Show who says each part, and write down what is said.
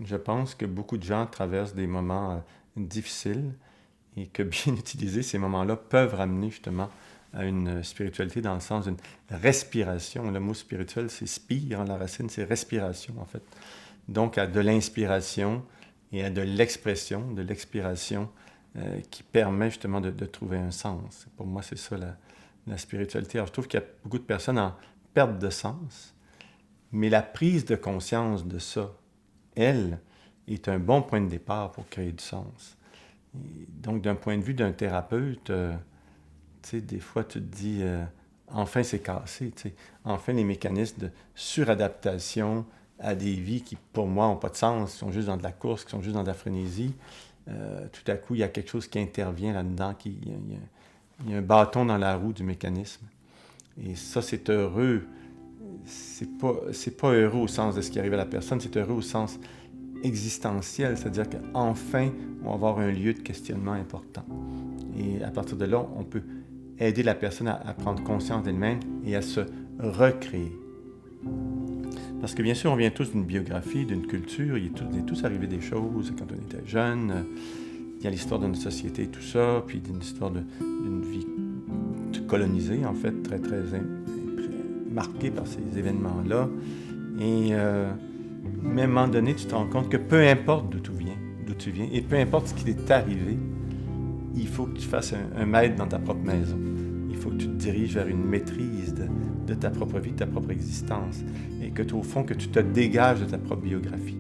Speaker 1: Je pense que beaucoup de gens traversent des moments difficiles et que bien utiliser ces moments-là peuvent ramener justement à une spiritualité dans le sens d'une respiration. Le mot spirituel, c'est spire, hein, la racine, c'est respiration en fait. Donc à de l'inspiration et à de l'expiration qui permet justement de trouver un sens. Pour moi, c'est ça la spiritualité. Alors je trouve qu'il y a beaucoup de personnes en perte de sens, mais la prise de conscience de ça, elle, est un bon point de départ pour créer du sens. Et donc, d'un point de vue d'un thérapeute, tu sais, des fois, tu te dis, enfin, c'est cassé, tu sais. Enfin, les mécanismes de suradaptation à des vies qui, pour moi, n'ont pas de sens, qui sont juste dans de la course, qui sont juste dans de la frénésie, tout à coup, il y a quelque chose qui intervient là-dedans, il y a un bâton dans la roue du mécanisme. Et ça, c'est heureux. C'est pas heureux au sens de ce qui arrive à la personne, c'est heureux au sens existentiel, c'est-à-dire qu'enfin, on va avoir un lieu de questionnement important. Et à partir de là, on peut aider la personne à prendre conscience d'elle-même et à se recréer. Parce que bien sûr, on vient tous d'une biographie, d'une culture, il est tous arrivé des choses quand on était jeune. Il y a l'histoire de notre société et tout ça, puis d'une histoire d'une vie colonisée, en fait, très, très marquée par ces événements-là. Et mais à un moment donné, tu te rends compte que peu importe d'où tu viens, et peu importe ce qui t'est arrivé, il faut que tu fasses un maître dans ta propre maison. Il faut que tu te diriges vers une maîtrise de ta propre vie, de ta propre existence. Et que, au fond, que tu te dégages de ta propre biographie.